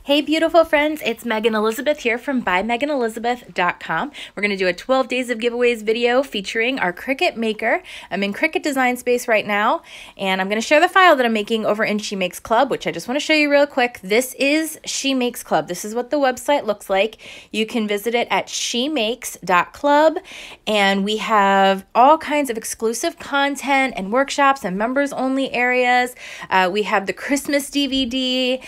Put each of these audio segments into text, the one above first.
Hey beautiful friends, it's Megan Elizabeth here from BuyMeganElizabeth.com. We're going to do a 12 days of giveaways video featuring our Cricut maker. I'm in Cricut Design Space right now, and I'm going to share the file that I'm making over in She Makes Club, which I just want to show you real quick. This is She Makes Club. This is what the website looks like. You can visit it at shemakes.club, and we have all kinds of exclusive content and workshops and members only areas. We have the Christmas DVD,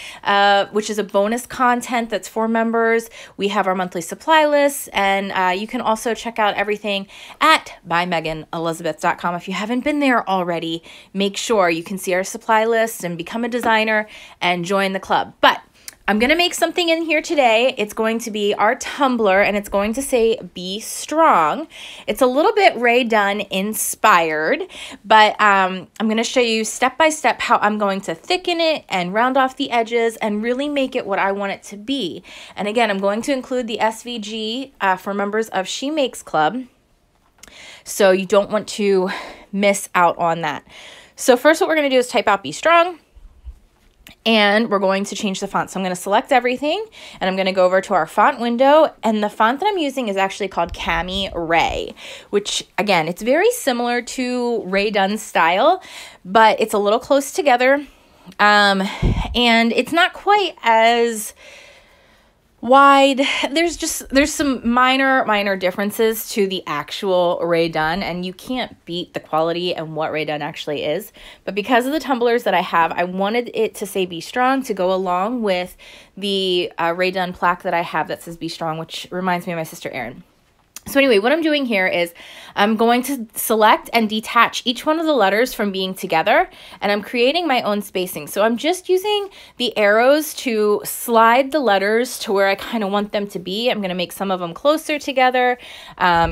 which is a bonus content that's for members. We have our monthly supply lists, and you can also check out everything at BuyMeganElizabeth.com. If you haven't been there already, make sure you can see our supply list and become a designer and join the club. But I'm going to make something in here today. It's going to be our tumbler, and it's going to say, "Be Strong." It's a little bit Ray Dunn inspired, but I'm going to show you step by step how I'm going to thicken it and round off the edges and really make it what I want it to be. And again, I'm going to include the SVG for members of She Makes Club, so you don't want to miss out on that. So first what we're going to do is type out "Be Strong." And we're going to change the font. So I'm going to select everything, and I'm going to go over to our font window, and the font that I'm using is actually called Cami Ray, which again, it's very similar to Ray Dunn's style, but it's a little close together, and it's not quite as wide. There's some minor differences to the actual Ray Dunn, and you can't beat the quality and what Ray Dunn actually is. But because of the tumblers that I have, I wanted it to say "Be Strong" to go along with the Ray Dunn plaque that I have that says "Be Strong," which reminds me of my sister Erin. So anyway, what I'm doing here is I'm going to select and detach each one of the letters from being together, and I'm creating my own spacing. So I'm just using the arrows to slide the letters to where I kind of want them to be. I'm going to make some of them closer together,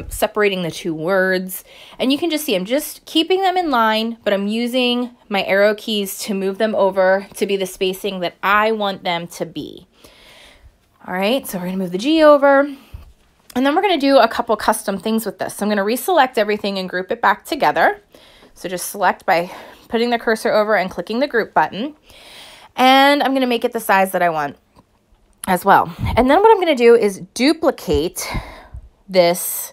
separating the two words. And you can just see I'm just keeping them in line, but I'm using my arrow keys to move them over to be the spacing that I want them to be. All right, so we're going to move the G over. And then we're going to do a couple custom things with this. So I'm going to reselect everything and group it back together. So just select by putting the cursor over and clicking the group button. And I'm going to make it the size that I want as well. And then what I'm going to do is duplicate this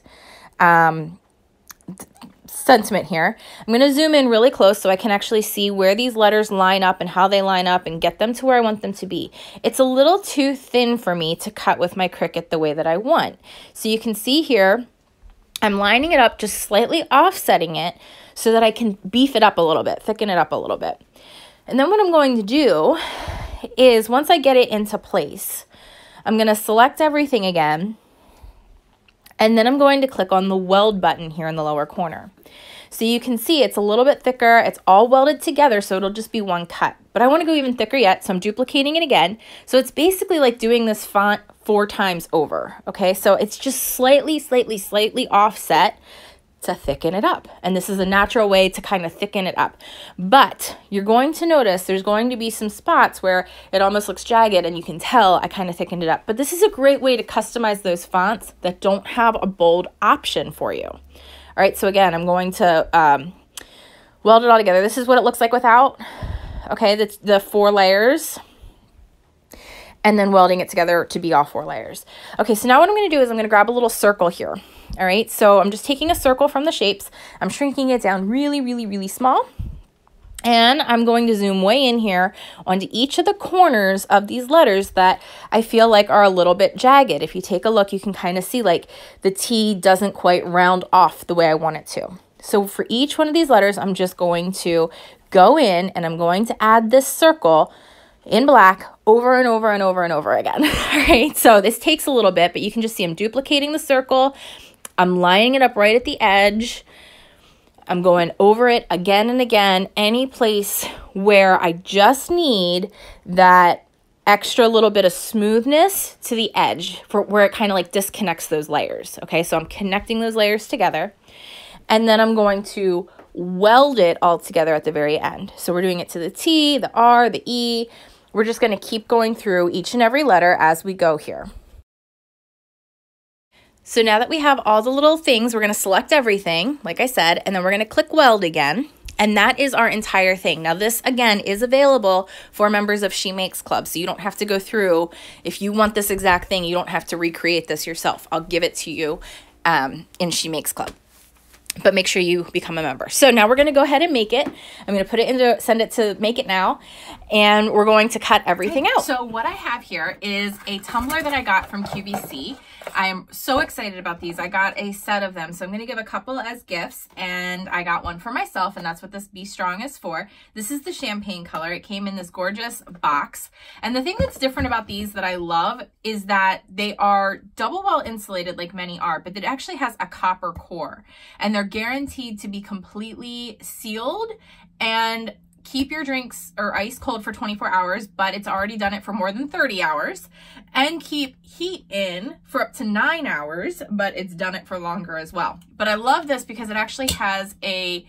sentiment here. I'm going to zoom in really close so I can actually see where these letters line up and how they line up and get them to where I want them to be. It's a little too thin for me to cut with my Cricut the way that I want. So you can see here, I'm lining it up, just slightly offsetting it so that I can beef it up a little bit, thicken it up a little bit. And then what I'm going to do is once I get it into place, I'm going to select everything again, and then I'm going to click on the weld button here in the lower corner. So you can see it's a little bit thicker. It's all welded together, so it'll just be one cut. But I want to go even thicker yet, so I'm duplicating it again. So it's basically like doing this font 4 times over, okay? So it's just slightly offset to thicken it up. And this is a natural way to kind of thicken it up. But you're going to notice there's going to be some spots where it almost looks jagged, and you can tell I kind of thickened it up. But this is a great way to customize those fonts that don't have a bold option for you. All right, so again, I'm going to weld it all together. This is what it looks like without, okay, the 4 layers, and then welding it together to be all 4 layers. Okay, so now what I'm going to do is I'm going to grab a little circle here. All right, so I'm just taking a circle from the shapes. I'm shrinking it down really small. And I'm going to zoom way in here onto each of the corners of these letters that I feel like are a little bit jagged. If you take a look, you can kind of see like the T doesn't quite round off the way I want it to. So for each one of these letters, I'm just going to go in and I'm going to add this circle in black over and over and over and over again. All right, so this takes a little bit, but you can just see I'm duplicating the circle. I'm lining it up right at the edge. I'm going over it again and again, any place where I just need that extra little bit of smoothness to the edge for where it kind of like disconnects those layers. Okay, so I'm connecting those layers together, and then I'm going to weld it all together at the very end. So we're doing it to the T, the R, the E. We're just going to keep going through each and every letter as we go here. So now that we have all the little things, we're going to select everything, like I said, and then we're going to click weld again. And that is our entire thing. Now this, again, is available for members of She Makes Club. So you don't have to go through, if you want this exact thing, you don't have to recreate this yourself. I'll give it to you in She Makes Club. But make sure you become a member. So now we're going to go ahead and make it. I'm going to put it into, send it to Make It Now, and we're going to cut everything out. So what I have here is a tumbler that I got from QVC. I am so excited about these. I got a set of them, so I'm going to give a couple as gifts, and I got one for myself, and that's what this Be Strong is for. This is the champagne color. It came in this gorgeous box, and the thing that's different about these that I love is that they are double wall insulated like many are, but it actually has a copper core, and they're guaranteed to be completely sealed and keep your drinks or ice cold for 24 hours, but it's already done it for more than 30 hours, and keep heat in for up to 9 hours, but it's done it for longer as well. But I love this because it actually has a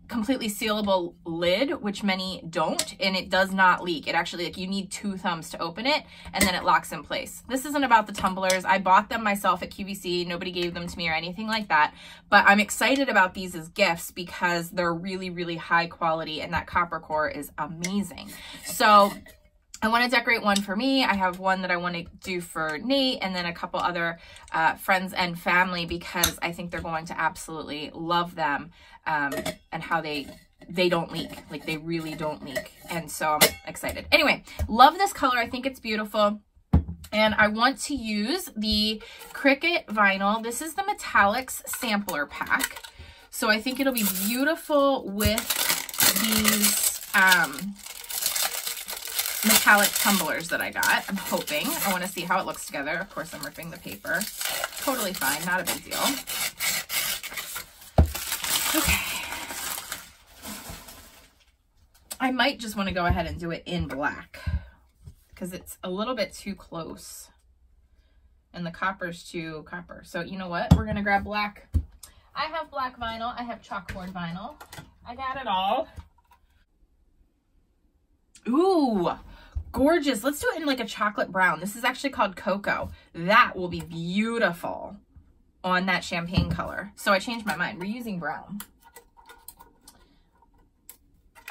completely sealable lid, which many don't, and it does not leak. It actually, like, you need 2 thumbs to open it, and then it locks in place. This isn't about the tumblers. I bought them myself at QVC. Nobody gave them to me or anything like that, but I'm excited about these as gifts because they're really, really high quality, and that copper core is amazing. So I want to decorate one for me. I have one that I want to do for Nate, and then a couple other friends and family, because I think they're going to absolutely love them, and how they don't leak. Like, they really don't leak. And so I'm excited. Anyway, love this color. I think it's beautiful. And I want to use the Cricut vinyl. This is the Metallics sampler pack. So I think it'll be beautiful with these metallic tumblers that I got. I'm hoping. I want to see how it looks together. Of course, I'm ripping the paper. Totally fine. Not a big deal. Okay. I might just want to go ahead and do it in black because it's a little bit too close and the copper's too copper. So you know what? We're going to grab black. I have black vinyl. I have chalkboard vinyl. I got it all. Ooh, gorgeous. Let's do it in like a chocolate brown. This is actually called Cocoa. That will be beautiful on that champagne color. So I changed my mind. We're using brown.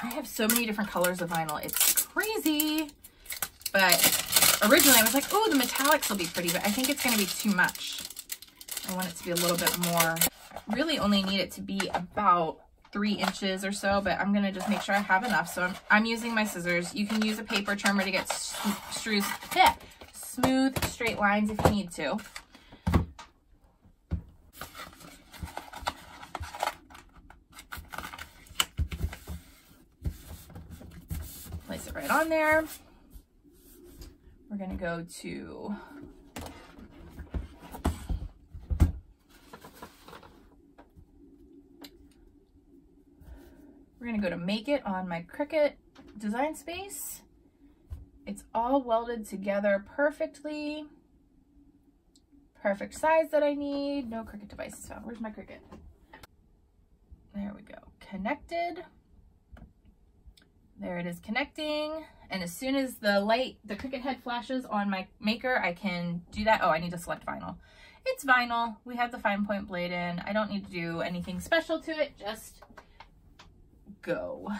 I have so many different colors of vinyl. It's crazy. But originally I was like, oh, the metallics will be pretty, but I think it's going to be too much. I want it to be a little bit more. I really only need it to be about 3 inches or so, but I'm going to just make sure I have enough. So I'm using my scissors. You can use a paper trimmer to get smooth, straight lines if you need to. Place it right on there. We're going to go to Make It on my Cricut design space. It's all welded together perfectly. Perfect size that I need. No Cricut devices found. Where's my Cricut? There we go. Connected. There it is connecting. And as soon as the Cricut head flashes on my maker, I can do that. Oh, I need to select vinyl. It's vinyl. We have the fine point blade in. I don't need to do anything special to it. Just go.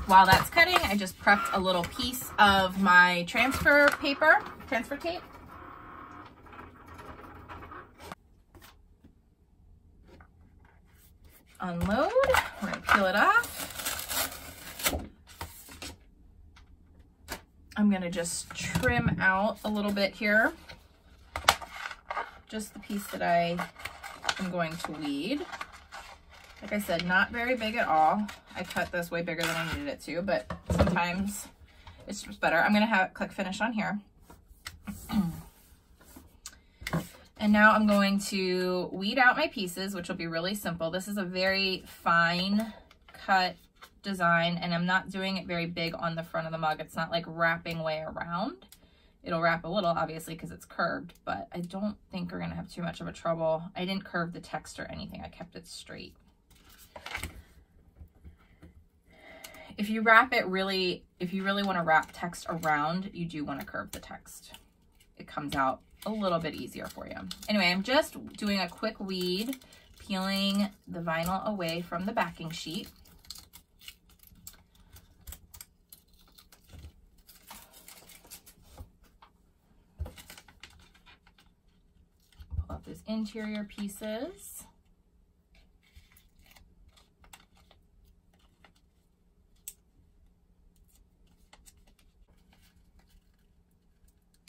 While that's cutting, I just prepped a little piece of my transfer tape. Unload. We're going to peel it off. I'm going to just trim out a little bit here. Just the piece that I am going to weed. Like I said, not very big at all. I cut this way bigger than I needed it to, but sometimes it's just better. I'm going to click finish on here. And now I'm going to weed out my pieces, which will be really simple. This is a very fine cut design, and I'm not doing it very big on the front of the mug. It's not like wrapping way around. It'll wrap a little, obviously, because it's curved, but I don't think we're going to have too much of a trouble. I didn't curve the text or anything. I kept it straight. If you wrap it really, if you really want to wrap text around, you do want to curve the text. It comes out a little bit easier for you. Anyway, I'm just doing a quick weed, peeling the vinyl away from the backing sheet. Pull out those interior pieces.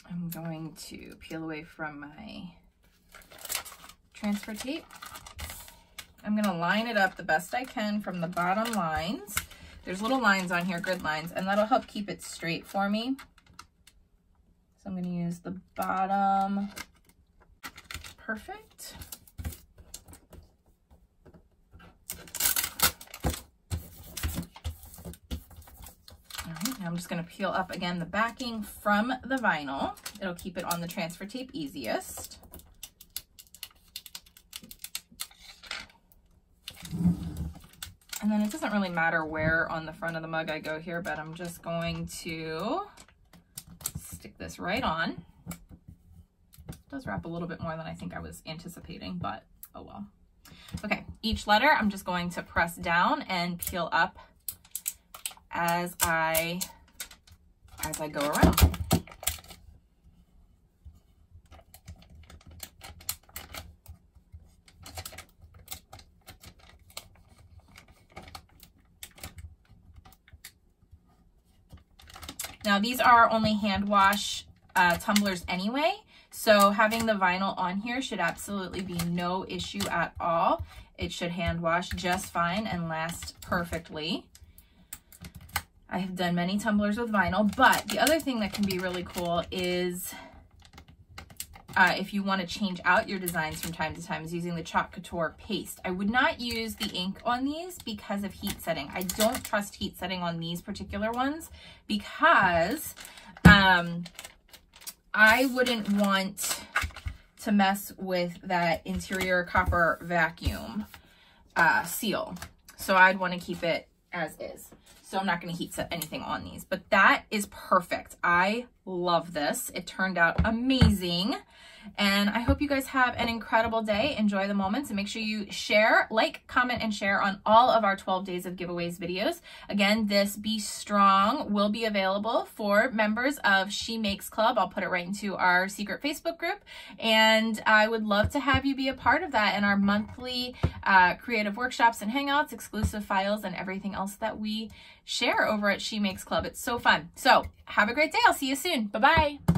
I'm going to peel away from my transfer tape. I'm going to line it up the best I can from the bottom lines. There's little lines on here, grid lines, and that'll help keep it straight for me. So I'm going to use the bottom. Perfect. I'm just going to peel up again the backing from the vinyl. It'll keep it on the transfer tape easiest. And then it doesn't really matter where on the front of the mug I go here, but I'm just going to stick this right on. It does wrap a little bit more than I think I was anticipating, but oh well. Okay, each letter I'm just going to press down and peel up as I go around. Now these are only hand wash tumblers anyway, so having the vinyl on here should absolutely be no issue at all. It should hand wash just fine and last perfectly. I have done many tumblers with vinyl, but the other thing that can be really cool is if you want to change out your designs from time to time is using the Chalk Couture paste. I would not use the ink on these because of heat setting. I don't trust heat setting on these particular ones because I wouldn't want to mess with that interior copper vacuum seal. So I'd want to keep it as is. So I'm not going to heat set anything on these, but that is perfect. I love this. It turned out amazing. And I hope you guys have an incredible day. Enjoy the moments and make sure you share, like, comment, and share on all of our 12 days of giveaways videos. Again, this Be Strong will be available for members of She Makes Club. I'll put it right into our secret Facebook group. And I would love to have you be a part of that in our monthly creative workshops and hangouts, exclusive files, and everything else that we share over at She Makes Club. It's so fun. So have a great day. I'll see you soon. Bye-bye.